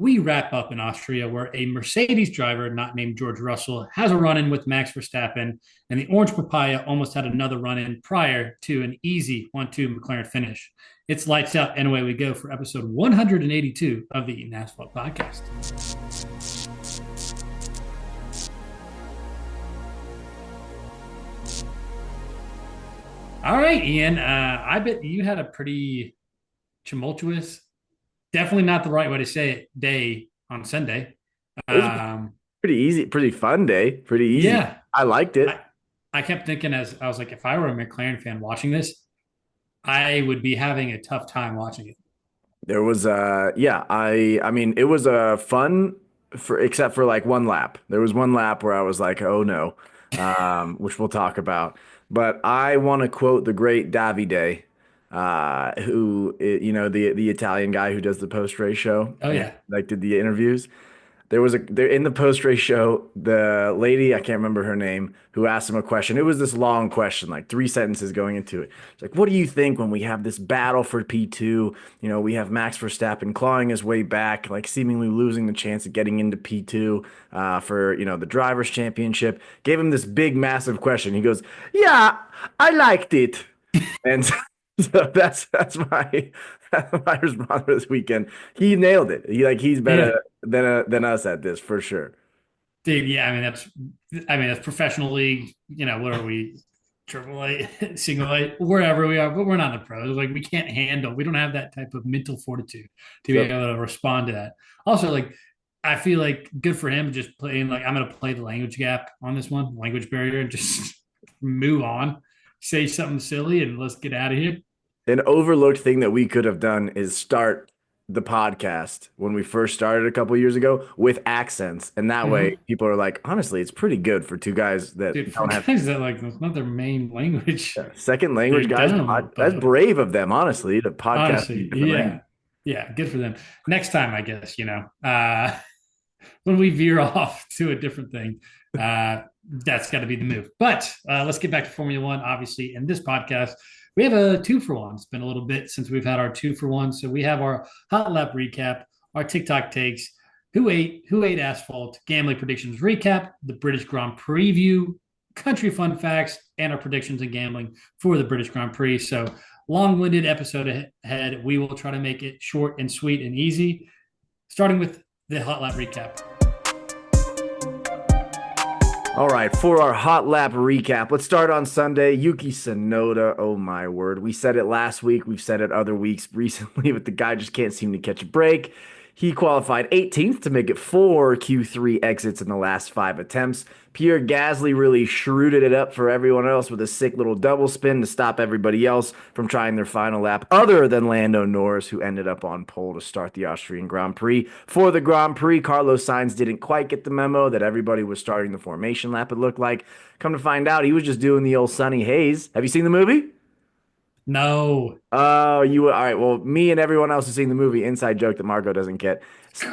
we wrap up in Austria, where a Mercedes driver not named George Russell has a run in with Max Verstappen, and the Orange Papaya almost had another run in prior to an easy 1-2 McLaren finish. It's lights out, and away we go for episode 182 of the Eating Asphalt podcast. All right, Ian. I bet you had a pretty tumultuous, definitely not the right way to say it, day on Sunday. It was a Um, pretty easy, pretty fun day. Pretty easy. yeah, I liked I, it. I kept thinking as I was like, if I were a McLaren fan watching this, I would be having a tough time watching it. There was yeah, I mean it was fun for except for like one lap. There was one lap where I was like, "Oh no." Which we'll talk about. But I want to quote the great Davide, the Italian guy who does the post-race show Oh and yeah, like did the interviews. There in the post race show, the lady, I can't remember her name, who asked him a question. It was this long question, like three sentences going into it. It's like, what do you think when we have this battle for P2? We have Max Verstappen clawing his way back, like seemingly losing the chance of getting into P2 for, the drivers' championship. Gave him this big, massive question. He goes, yeah, I liked it. And so that's my response for this weekend. He nailed it. He's yeah, better than us at this for sure. dude. Yeah, I mean that's professional league. What are we? Triple A, single A, wherever we are, but we're not in the pros. Like we can't handle. We don't have that type of mental fortitude to be So able to respond to that. Also, like I feel like good for him just playing. Like I'm going to play the language gap on this one, language barrier, and just move on, say something silly, and let's get out of here. an overlooked thing that we could have done is start the podcast when we first started a couple years ago with accents, and that way Mm-hmm. people are like, honestly, it's pretty good for two guys that Dude, for don't have guys that like that's not their main language, second language they're guys. dumb. That's But brave of them, honestly, to podcast in a honestly, different language. yeah, yeah, good for them. Next time, I guess when we veer off to a different thing, that's got to be the move. But let's get back to Formula One. Obviously, in this podcast, we have a two for one. It's been a little bit since we've had our two for one. So we have our hot lap recap, our TikTok takes, who ate asphalt, gambling predictions recap, the British Grand Prix view, country fun facts, and our predictions and gambling for the British Grand Prix. So long-winded episode ahead. We will try to make it short and sweet and easy, starting with the hot lap recap. All right, for our hot lap recap, let's start on Sunday. Yuki Tsunoda, oh my word. We said it last week, we've said it other weeks recently, but the guy just can't seem to catch a break. He qualified 18th to make it four Q3 exits in the last five attempts. Pierre Gasly really shrewded it up for everyone else with a sick little double spin to stop everybody else from trying their final lap, other than Lando Norris, who ended up on pole to start the Austrian Grand Prix. For the Grand Prix, Carlos Sainz didn't quite get the memo that everybody was starting the formation lap, it looked like. Come to find out, he was just doing the old Sunny Haze. Have you seen the movie? No. Oh, you all right? Well, me and everyone else who's seen the movie, inside joke that Marco doesn't get.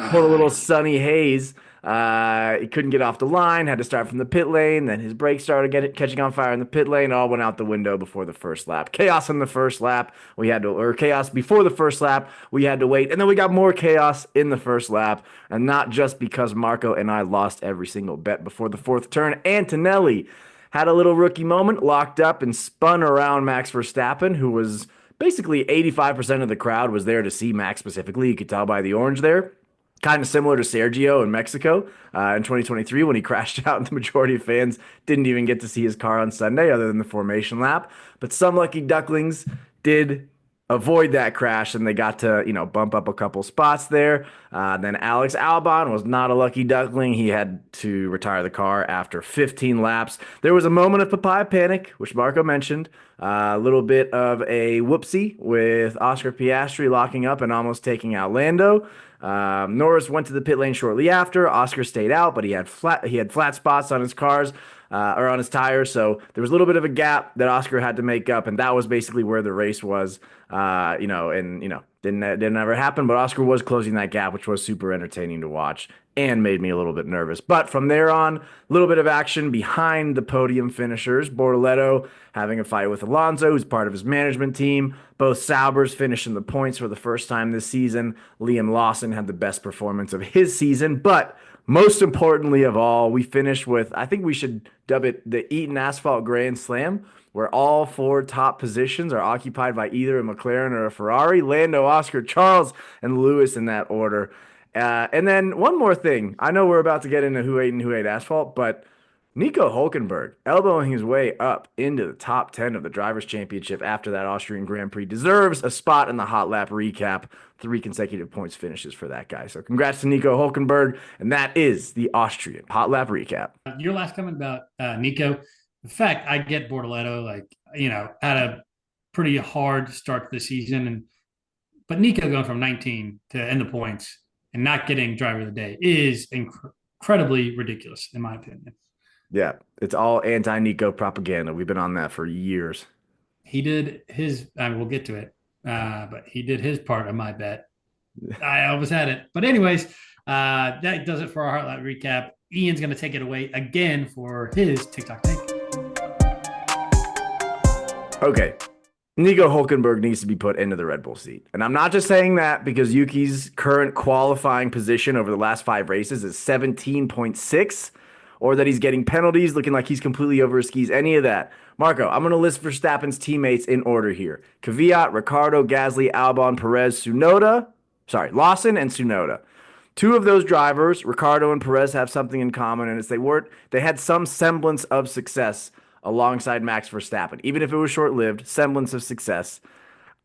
Pulled a little God. Sunny Haze. He couldn't get off the line, had to start from the pit lane. Then his brakes started catching on fire in the pit lane. All went out the window before the first lap. Chaos in the first lap. Or chaos before the first lap. We had to wait, and then we got more chaos in the first lap. And not just because Marco and I lost every single bet before the fourth turn. Antonelli had a little rookie moment, locked up and spun around Max Verstappen, who was basically 85% of the crowd was there to see Max specifically. You could tell by the orange there. Kind of similar to Sergio in Mexico in 2023 when he crashed out, and the majority of fans didn't even get to see his car on Sunday other than the formation lap. But some lucky ducklings did avoid that crash, and they got to, bump up a couple spots there. Then Alex Albon was not a lucky duckling. He had to retire the car after 15 laps. There was a moment of papaya panic, which Marco mentioned. A little bit of a whoopsie with Oscar Piastri locking up and almost taking out Lando. Norris went to the pit lane shortly after. Oscar stayed out, but he had flat spots on his cars or on his tires, so there was a little bit of a gap that Oscar had to make up, and that was basically where the race was. And Didn't ever happen, but Oscar was closing that gap, which was super entertaining to watch and made me a little bit nervous. But from there on, a little bit of action behind the podium finishers. Bortoleto having a fight with Alonso, who's part of his management team. Both Saubers finishing the points for the first time this season. Liam Lawson had the best performance of his season. But most importantly of all, we finished with, I think we should dub it the Eaton Asphalt Grand Slam, where all four top positions are occupied by either a McLaren or a Ferrari. Lando, Oscar, Charles, and Lewis in that order. And then one more thing. I know we're about to get into Who Ate and Who Ate Asphalt, but Nico Hulkenberg elbowing his way up into the top 10 of the Drivers' Championship after that Austrian Grand Prix deserves a spot in the Hot Lap recap. 3 consecutive points finishes for that guy. So congrats to Nico Hulkenberg, and that is the Austrian Hot Lap recap. Your last comment about Nico. In fact, I get Bortoleto, had a pretty hard start to the season, but Nico going from 19 to end the points and not getting driver of the day is incredibly ridiculous, in my opinion. Yeah, it's all anti-Nico propaganda. We've been on that for years. He did his, we'll get to it, but he did his part of my bet. I almost had it. But anyways, that does it for our Heartlight recap. Ian's going to take it away again for his TikTok take. Okay. Nico Hulkenberg needs to be put into the Red Bull seat. And I'm not just saying that because Yuki's current qualifying position over the last 5 races is 17.6, or that he's getting penalties, looking like he's completely over his skis, any of that. Marco, I'm going to list Verstappen's teammates in order here. Kvyat, Ricciardo, Gasly, Albon, Perez, Lawson, and Tsunoda. 2 of those drivers, Ricciardo and Perez, have something in common, and it's they had some semblance of success alongside Max Verstappen. Even if it was short-lived, semblance of success.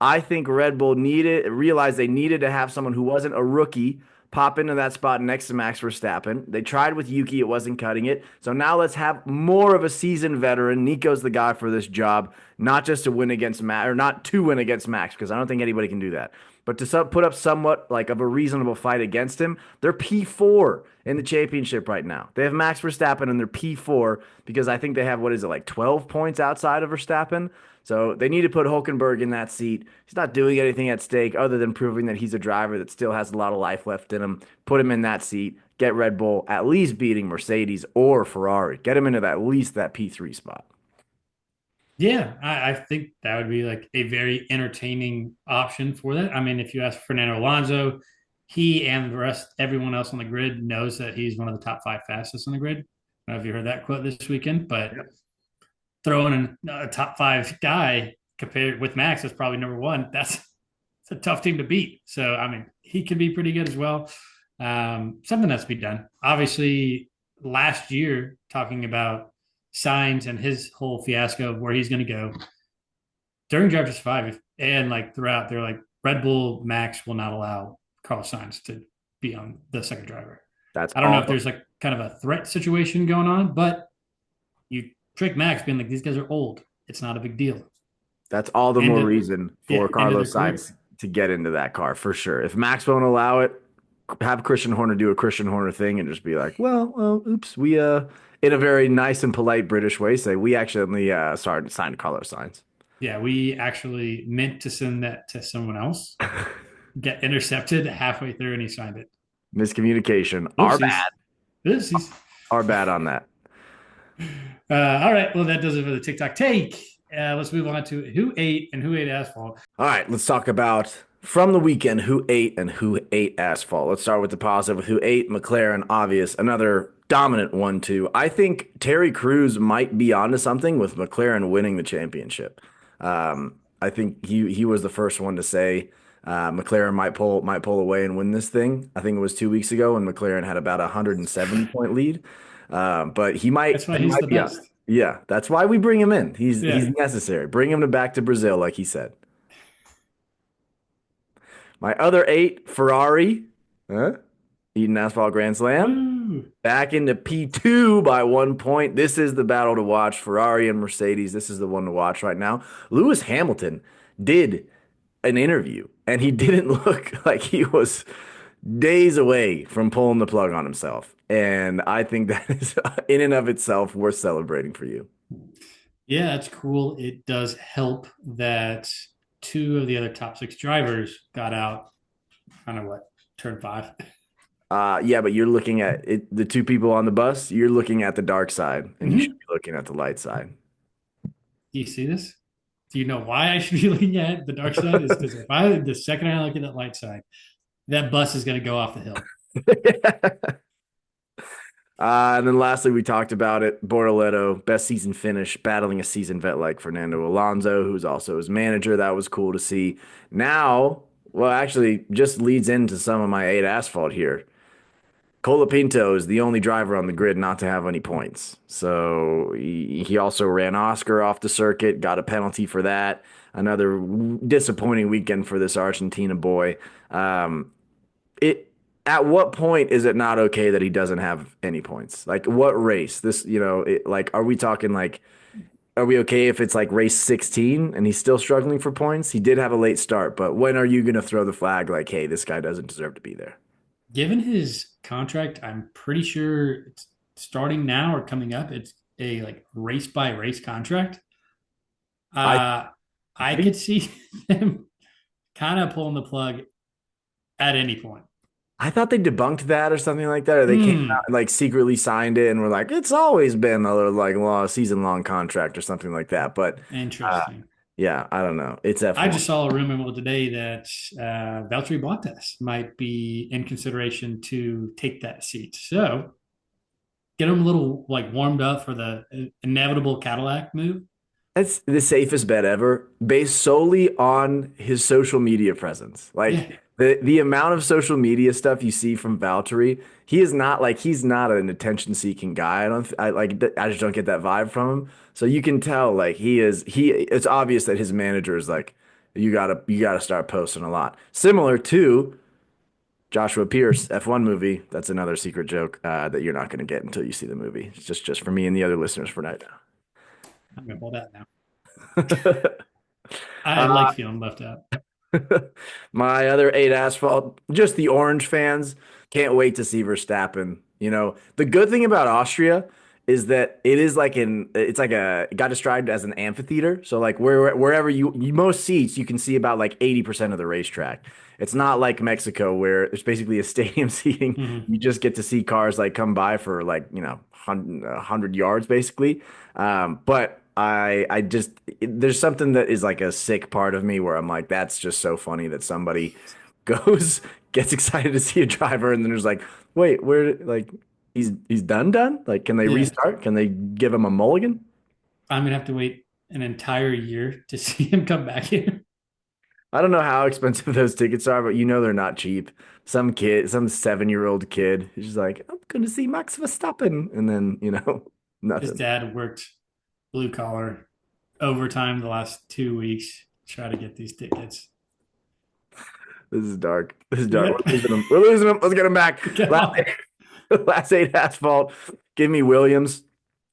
I think Red Bull realized they needed to have someone who wasn't a rookie pop into that spot next to Max Verstappen. They tried with Yuki, it wasn't cutting it. So now let's have more of a seasoned veteran. Nico's the guy for this job, not just to win against Max, or not to win against Max, because I don't think anybody can do that, but to put up somewhat like of a reasonable fight against him. They're P4 in the championship right now. They have Max Verstappen and they're P4 because I think they have, 12 points outside of Verstappen. So they need to put Hulkenberg in that seat. He's not doing anything at stake other than proving that he's a driver that still has a lot of life left in him. Put him in that seat. Get Red Bull at least beating Mercedes or Ferrari. Get him into at least that P3 spot. Yeah, I think that would be like a very entertaining option for that. I mean, if you ask Fernando Alonso, he and everyone else on the grid knows that he's one of the top 5 fastest on the grid. I don't know if you heard that quote this weekend, but throwing in a top 5 guy compared with Max is probably number 1. It's a tough team to beat. So, I mean, he can be pretty good as well. Something that's to be done. Obviously, last year, talking about Sainz and his whole fiasco of where he's going to go during Drive to Survive and throughout, they're like, Red Bull Max will not allow Carlos Sainz to be on the second driver. I don't know if there's kind of a threat situation going on, but you trick Max being like, these guys are old. It's not a big deal. That's all the more reason for Carlos Sainz to get into that car for sure. If Max won't allow it, have Christian Horner do a Christian Horner thing and just be like, well, oops, we in a very nice and polite British way, say we actually signed Carlos Sainz. Yeah, we actually meant to send that to someone else, get intercepted halfway through, and he signed it. Miscommunication. Our bad. Our bad on that. All right, well, that does it for the TikTok take. Let's move on to Who Ate and Who Ate Asphalt. All right, let's talk about from the weekend, Who Ate and Who Ate Asphalt. Let's start with the positive with Who Ate McLaren, obvious, another dominant 1-2. I think Terry Crews might be onto something with McLaren winning the championship. I think he was the first one to say McLaren might pull away and win this thing. I think it was 2 weeks ago when McLaren had about a 170-point lead. But he might. That's why he's the best. Yeah, that's why we bring him in. He's necessary. Bring him back to Brazil, like he said. My other 8, Ferrari, Eaton Asphalt Grand Slam, back into P2 by 1 point. This is the battle to watch. Ferrari and Mercedes. This is the one to watch right now. Lewis Hamilton did an interview, and he didn't look like he was days away from pulling the plug on himself. And I think that is in and of itself worth celebrating for you. Yeah, it's cool. It does help that two of the other top six drivers got out. I don't know what turn five. Yeah, but you're looking at it, the two people on the bus, you're looking at the dark side and you should Mhm. be looking at the light side. Do you see this? Do you know why I should be looking at the dark side? Is because if I the second I look at that light side, that bus is going to go off the hill. And then lastly, we talked about it. Bortoleto, best season finish, battling a seasoned vet like Fernando Alonso, who's also his manager. That was cool to see. Now, well, actually, just leads into some of my eight asphalt here. Colapinto is the only driver on the grid not to have any points. So he also ran Oscar off the circuit, got a penalty for that. Another disappointing weekend for this Argentina boy. It at what point is it not okay that he doesn't have any points? Like what race? This, like are we talking like are we okay if it's like race 16 and he's still struggling for points? He did have a late start, but when are you going to throw the flag like, hey, this guy doesn't deserve to be there? Given his contract, I'm pretty sure it's starting now or coming up. It's a like race by race contract. I Uh, I think could see him kind of pulling the plug at any point. I thought they debunked that or something like that, or they came out Hmm. and like secretly signed it and were like, it's always been a like season long contract or something like that. But uh, Interesting. yeah, I don't know. It's I F1. just saw a rumor today that Valtteri Bottas might be in consideration to take that seat. So get him a little like warmed up for the inevitable Cadillac move. That's the safest bet ever, based solely on his social media presence. Like Yeah, the amount of social media stuff you see from Valtteri, he's not an attention seeking guy. I just don't get that vibe from him. So you can tell like it's obvious that his manager is like you gotta start posting a lot. Similar to Joshua Pierce F1 movie. That's another secret joke that you're not gonna get until you see the movie. It's just for me and the other listeners for right I'm gonna pull that now. now. I like feeling left out. My other eight asphalt, just the orange fans can't wait to see Verstappen. The good thing about Austria is that it's like it got described as an amphitheater. So like wherever most seats, you can see about like 80% of the racetrack. It's not like Mexico where it's basically a stadium seating. Mhm. You just get to see cars like come by for like, 100 yards basically. But I just there's something that is like a sick part of me where I'm like, that's just so funny that somebody goes, gets excited to see a driver, and then there's like, wait, where like he's done? Like, can they Yeah, restart? Can they give him a mulligan? I'm gonna have to wait an entire year to see him come back here. I don't know how expensive those tickets are, but they're not cheap. Some 7-year-old kid, is just like, I'm gonna see Max Verstappen, and then His nothing. dad worked blue collar overtime the last 2 weeks to try to get these tickets. This is dark. This is dark. Yeah, We're losing him. We're losing him. Let's get him back. come Last on. Last eight asphalt. Give me Williams.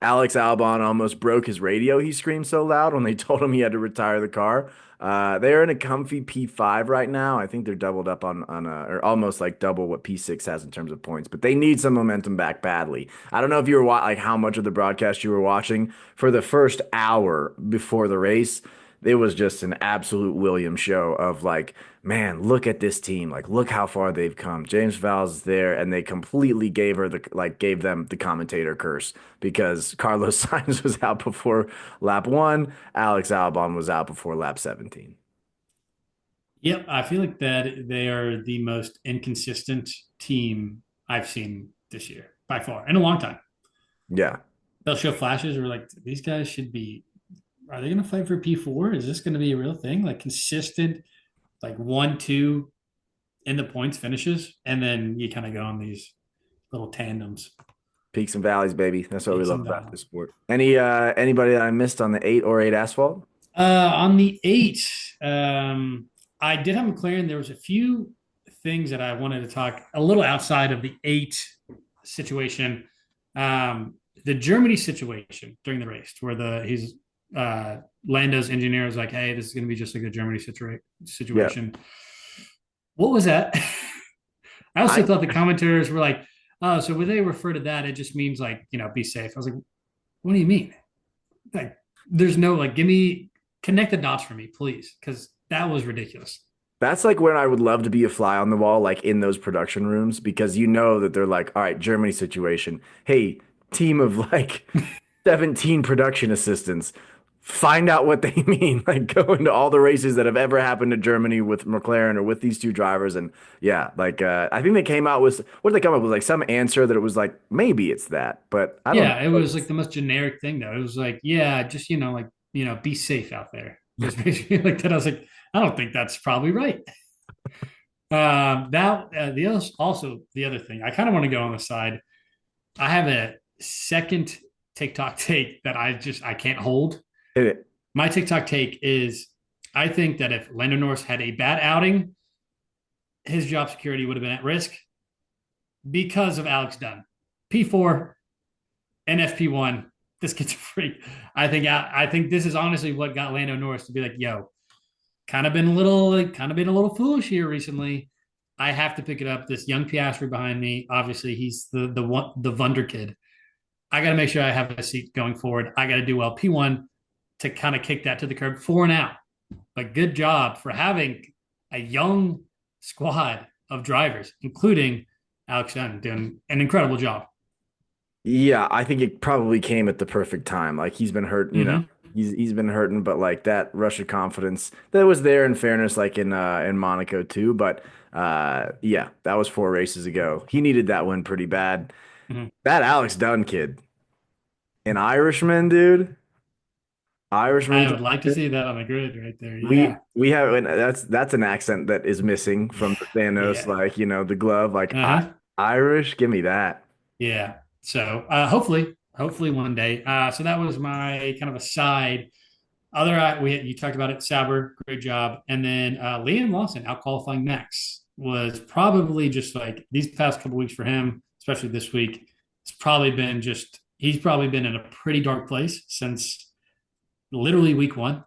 Alex Albon almost broke his radio. He screamed so loud when they told him he had to retire the car. They're in a comfy P5 right now. I think they're doubled up or almost like double what P6 has in terms of points. But they need some momentum back badly. I don't know if you were like how much of the broadcast you were watching for the first hour before the race. It was just an absolute Williams show of like, man, look at this team. Like, look how far they've come. James Val's is there, and they completely gave them the commentator curse because Carlos Sainz was out before lap one. Alex Albon was out before lap 17. Yep, I feel like that they are the most inconsistent team I've seen this year by far in a long time. Yeah. They'll show flashes. We're like, these guys should be. Are they going to fight for P4? Is this going to be a real thing? Like consistent, like 1, 2 in the points finishes, and then you kind of go on these little tandems, Peaks and valleys, baby. That's what we peaks love and about this valleys. sport. Anybody that I missed on the eight asphalt? On the eight, I did have McLaren. There was a few things that I wanted to talk a little outside of the eight situation. The Germany situation during the race, where he's Lando's engineer was like, "Hey, this is going to be just like the Germany Yeah. situation." What was that? I also I thought the commentators were like, "Oh, so when they refer to that, it just means like be safe." I was like, "What do you mean? Like, there's no like, give me connect the dots for me, please, because That was ridiculous. That's like when I would love to be a fly on the wall, like in those production rooms, because you know that they're like, all right, Germany situation. Hey, team of like 17 production assistants, find out what they mean. Like go into all the races that have ever happened to Germany with McLaren or with these two drivers. And yeah, like I think they came out with what did they come up with? Like some answer that it was like, maybe it's that, but I don't Yeah, it know. was like the most generic thing though. It was like, yeah, just like, be safe out there. Just basically like that. I was like, I don't think that's probably right. That also the other thing. I kind of want to go on the side. I have a second TikTok take that I can't hold. Hit it. My TikTok take is I think that if Lando Norris had a bad outing, his job security would have been at risk because of Alex Dunn. P4 and FP1. This kid's a freak. I think this is honestly what got Lando Norris to be like, yo, kind of been a little foolish here recently. I have to pick it up. This young Piastri behind me. Obviously, he's the Wunder kid. I got to make sure I have a seat going forward. I got to do well. P1 to kind of kick that to the curb for now. But good job for having a young squad of drivers, including Alex Dunn, doing an incredible job. Yeah, I think it probably came at the perfect time. Like he's been hurt, Mm-hmm. he's been hurting, but like that rush of confidence that was there in fairness, like in Monaco too. But yeah, that was 4 races ago. He needed that win pretty bad. Mm-hmm. That Alex Dunn kid, an Irishman, dude. Irishman I would like to driving. see that on the grid right there. We Yeah. we have and that's an accent that is missing from the Thanos, Yeah. like, the glove, like Uh-huh. Irish, give me that. Yeah. So hopefully one day. So that was my kind of aside. Other you talked about it, Sauber, great job, and then Liam Lawson out qualifying Max was probably just like these past couple weeks for him, especially this week. It's probably been just he's probably been in a pretty dark place since literally week one.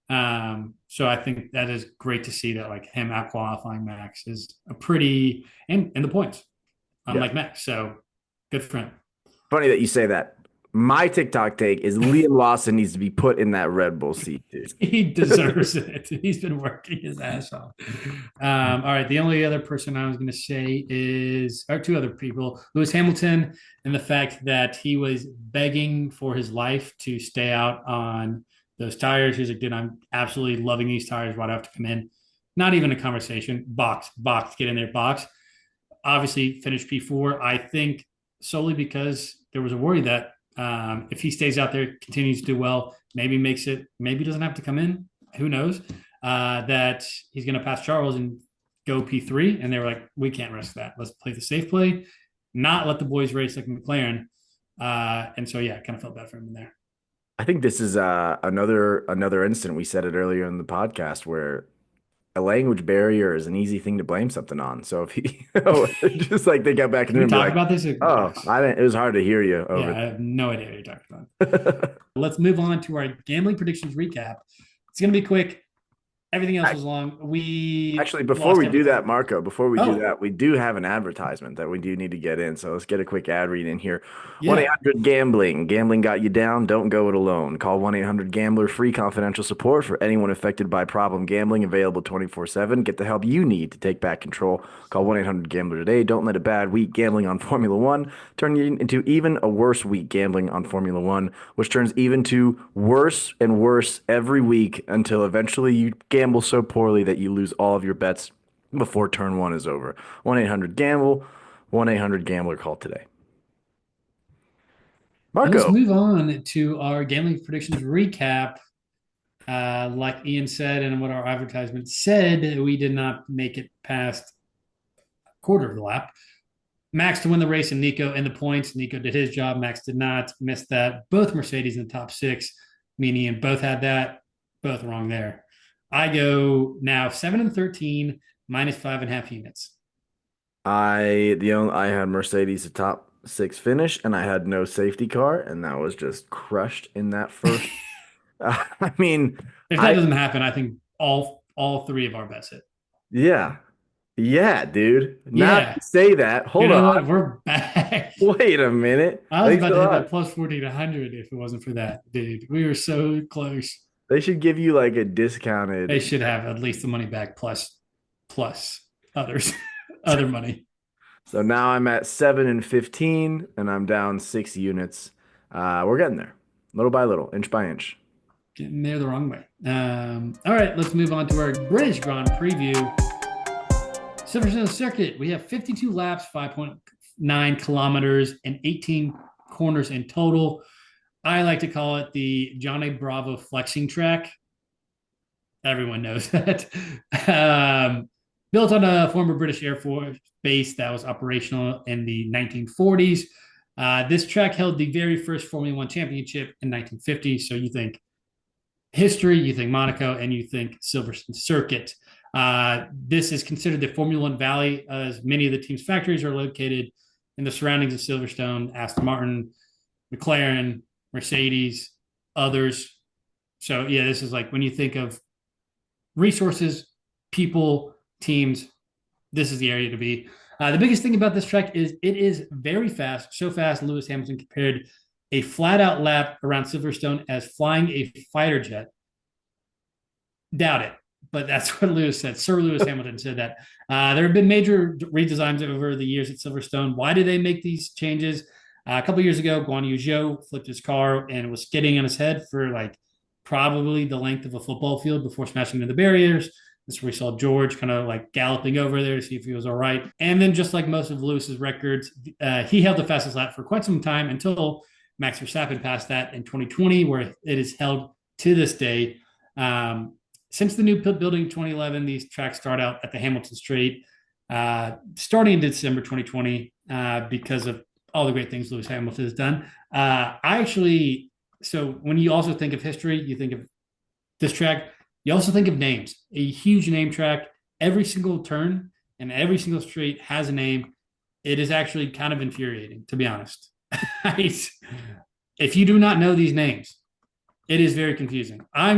So I think that is great to see that like him out qualifying Max is a pretty and the points, Yeah. unlike Max. So good for him. Funny that you say that. My TikTok take is Liam Lawson needs to be put in that Red Bull seat, dude. He deserves it. He's been working his ass off. All right. The only other person I was going to say or two other people, Lewis Hamilton, and the fact that he was begging for his life to stay out on those tires. He's like, dude, I'm absolutely loving these tires. Why do I have to come in? Not even a conversation. Box, get in there, box. Obviously, finished P4. I think solely because there was a worry that if he stays out there, continues to do well, maybe doesn't have to come in. Who knows? That he's going to pass Charles and go P3. And they were like, we can't risk that. Let's play the safe play, not let the boys race like McLaren. And so, yeah, kind of felt bad for him in there. I think this is another incident. We said it earlier in the podcast where a language barrier is an easy thing to blame something on. So if he, just like they got back in Can there we and be talk like, about this? oh, Yes. I didn't, it was hard to hear you Yeah, over I have no idea what you're talking about. there. Let's move on to our gambling predictions recap. It's going to be quick. Everything else was long. We Actually, before lost we do everything. that, Marco, before we do Oh, that, we do have an advertisement that we do need to get in. So let's get a quick ad read in here. yeah. 1-800 Gambling. Gambling got you down. Don't go it alone. Call 1-800 Gambler. Free confidential support for anyone affected by problem gambling. Available 24/7. Get the help you need to take back control. Call 1-800 Gambler today. Don't let a bad week gambling on Formula One turn you into even a worse week gambling on Formula One, which turns even to worse and worse every week until eventually you gamble so poorly that you lose all of your bets before turn one is over. 1-800 Gamble, 1-800 Gambler, call today. And let's Marco, move on to our gambling predictions recap. Like Ian said, and what our advertisement said, we did not make it past a quarter of the lap. Max to win the race and Nico in the points. Nico did his job. Max did not. Missed that. Both Mercedes in the top six. Me and Ian both had that. Both wrong there. I go now 7-13 minus 5.5 units. I had Mercedes a top six finish, and I had no safety car, and that was just crushed in that first. I mean, If that I doesn't happen, I think all three of our bets hit. yeah, yeah, dude. Now Yeah. you say that, You hold know on, what? We're back. wait a minute. I was Thanks about a to hit that lot. plus 1400 if it wasn't for that, dude. We were so close. They should give you like a discounted. They should have at least the money back plus others other money. So now I'm at 7 and 15, and I'm down 6 units. We're getting there, little by little, inch by inch. Getting there the wrong way. All right, let's move on to our British Grand Preview. Silverstone Circuit. We have 52 laps, 5.9 kilometers, and 18 corners in total. I like to call it the Johnny Bravo flexing track. Everyone knows that. Built on a former British Air Force base that was operational in the 1940s. This track held the very first Formula One championship in 1950. So you think history, you think Monaco, and you think Silverstone Circuit. This is considered the Formula One Valley, as many of the team's factories are located in the surroundings of Silverstone, Aston Martin, McLaren, Mercedes, others. So, yeah, this is like when you think of resources, people, teams, this is the area to be. The biggest thing about this track is it is very fast, so fast Lewis Hamilton compared a flat out lap around Silverstone as flying a fighter jet. Doubt it, but that's what Lewis said. Sir Lewis Hamilton said that. There have been major redesigns over the years at Silverstone. Why did they make these changes? A couple of years ago, Guan Yu Zhou flipped his car and was skidding on his head for like probably the length of a football field before smashing into the barriers. That's where we saw George kind of like galloping over there to see if he was all right. And then, just like most of Lewis's records, he held the fastest lap for quite some time until Max Verstappen passed that in 2020, where it is held to this day. Since the new pit building in 2011, these tracks start out at the Hamilton Straight, starting in December 2020, because of all the great things Lewis Hamilton has done. So when you also think of history, you think of this track, you also think of names, a huge name track. Every single turn and every single straight has a name. It is actually kind of infuriating, to be honest. If you do not know these names, it is very confusing. I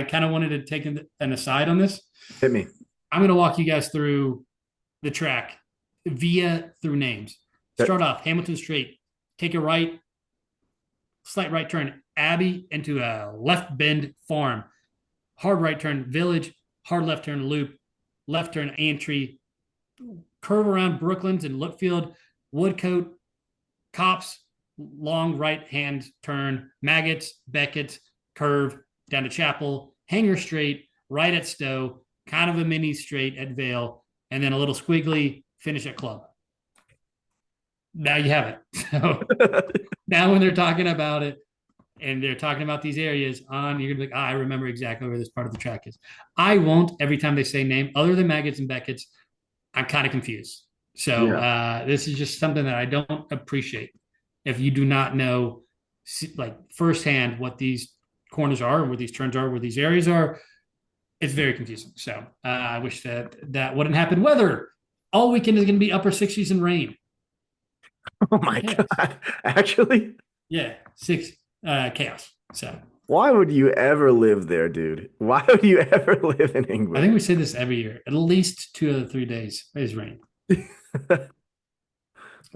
kind of wanted to take an aside on this. Hit me. I'm going to walk you guys through the track through names. Start off Hamilton Straight, take a right, slight right turn, Abbey into a left bend farm, hard right turn Village, hard left turn Loop, left turn Antry, curve around Brooklands and Lookfield, Woodcote, Cops, long right hand turn, Maggots, Beckett, curve down to Chapel, Hanger Straight, right at Stowe, kind of a mini straight at Vale, and then a little squiggly finish at Club. Now you have it. So now when they're talking about it and they're talking about these areas you're gonna be like, I remember exactly where this part of the track is. I won't every time they say name, other than Maggots and Beckett's, I'm kind of confused. So this is just something that I don't appreciate. If you do not know like firsthand what these corners are, where these turns are, where these areas are, it's very confusing. So I wish that wouldn't happen. Weather all weekend is going to be upper 60s and rain. Oh my God. Actually? Yeah. Chaos. So why would you ever live there, dude? Why would you ever live in England? I think we say this every year. At least 2 of the 3 days is rain.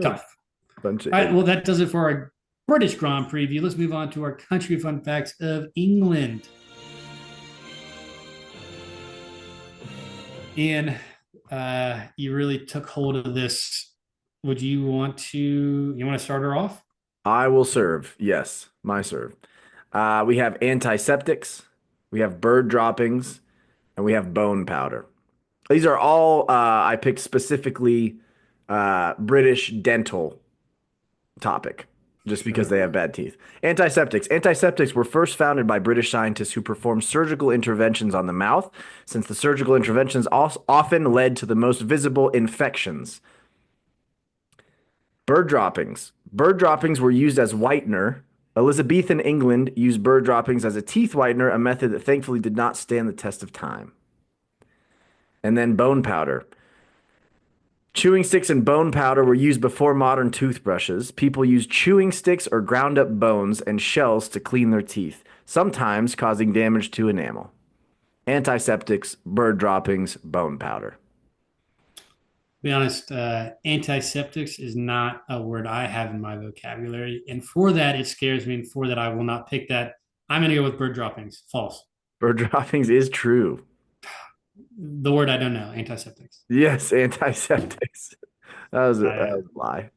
Tough. All right. Well, that does it for our British Grand Preview. Let's move on to our country fun facts of England. Ian, you really took hold of this. Would you want to start her off? I will serve. Yes, my serve. We have antiseptics, we have bird droppings, and we have bone powder. These are all I picked specifically British dental topic, just because they have bad teeth. Antiseptics. Antiseptics were first founded by British scientists who performed surgical interventions on the mouth, since the surgical interventions often led to the most visible infections. Bird droppings. Bird droppings were used as whitener. Elizabethan England used bird droppings as a teeth whitener, a method that thankfully did not stand the test of time. And then bone powder. Chewing sticks and bone powder were used before modern toothbrushes. People used chewing sticks or ground up bones and shells to clean their teeth, sometimes causing damage to enamel. Antiseptics, bird droppings, bone powder. Be honest, antiseptics is not a word I have in my vocabulary. And for that, it scares me. And for that, I will not pick that I'm going to go with bird droppings. False. Bird droppings is true. The word I don't know. Antiseptics. Yes, antiseptics. That I was a lie.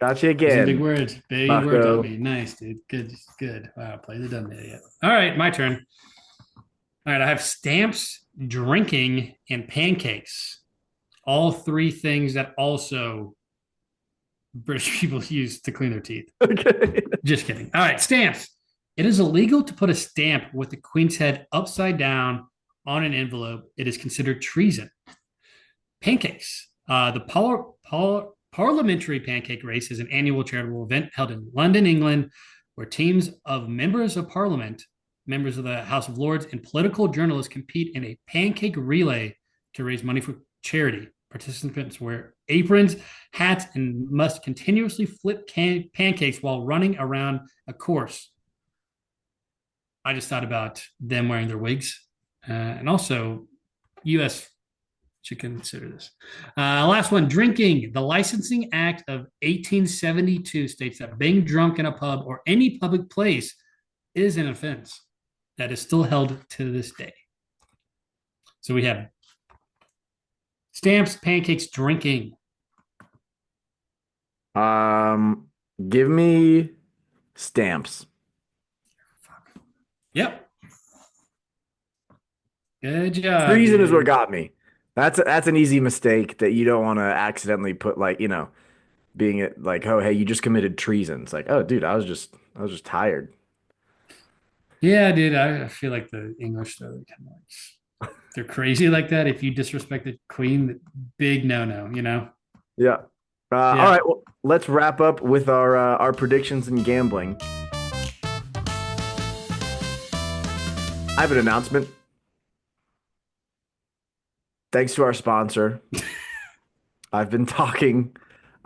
Gotcha Using big again, words. Big words on Bucko. me. Nice, dude. Good. Good. Wow. Play the dumb idiot. All right. My turn. All right. I have stamps, drinking, and pancakes. All three things that also British people use to clean their teeth. Okay. Just kidding. All right. Stamps. It is illegal to put a stamp with the queen's head upside down on an envelope. It is considered treason. Pancakes. The Parliamentary Pancake Race is an annual charitable event held in London, England, where teams of members of parliament, members of the House of Lords, and political journalists compete in a pancake relay to raise money for charity. Participants wear aprons, hats, and must continuously flip pancakes while running around a course. I just thought about them wearing their wigs. And also, U.S. should consider this. Last one, drinking. The Licensing Act of 1872 states that being drunk in a pub or any public place is an offense that is still held to this day. So we have stamps, pancakes, drinking. Give me stamps. Yep. Good job, Treason is what dude. got me. That's an easy mistake that you don't want to accidentally put like, being it like, oh, hey, you just committed treason. It's like, oh, dude, I was just tired. Yeah, dude. I feel like the English though, kind of like they're crazy like that. If you disrespect the queen, big no, you know? Yeah. All Yeah. right, well, let's wrap up with our predictions and gambling. I have an announcement. Thanks to our sponsor. I've been talking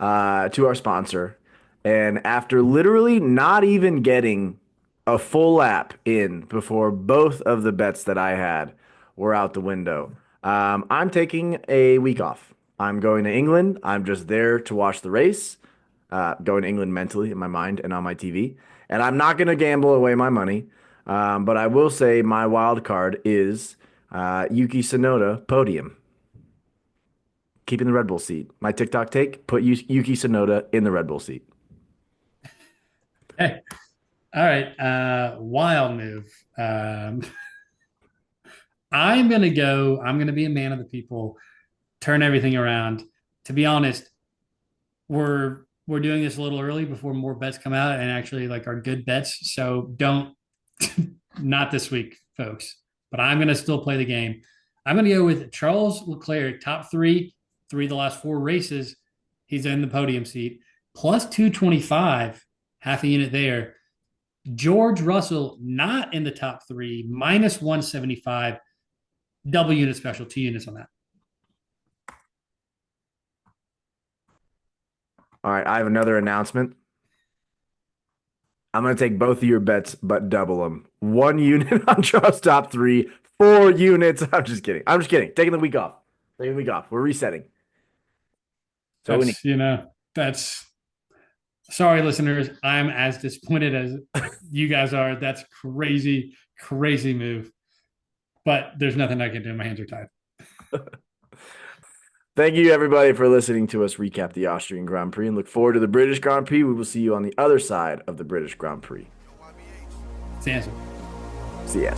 to our sponsor, and after literally not even getting a full lap in before both of the bets that I had were out the window, I'm taking a week off. I'm going to England. I'm just there to watch the race, going to England mentally in my mind and on my TV. And I'm not going to gamble away my money. But I will say my wild card is Yuki Tsunoda podium. Keeping the Red Bull seat. My TikTok take, put Yuki Tsunoda in the Red Bull seat. Hey, all right. Wild move. I'm gonna be a man of the people, turn everything around. To be honest, we're doing this a little early before more bets come out and actually like are good bets. So don't not this week, folks. But I'm gonna still play the game. I'm gonna go with Charles Leclerc, top three of the last four races. He's in the podium seat, plus 225, half a unit there. George Russell, not in the top three, minus 175, double unit special, 2 units on that. All right, I have another announcement. I'm going to take both of your bets, but double them. 1 unit on Charles top three, 4 units. I'm just kidding. I'm just kidding. Taking the week off. Taking the week off. We're resetting. So we need. That's sorry, listeners. I'm as disappointed as you guys are. That's crazy, crazy move. But there's nothing I can do. My hands are tied. Thank you, everybody, for listening to us recap the Austrian Grand Prix and look forward to the British Grand Prix. We will see you on the other side of the British Grand Prix. It's the answer. See you.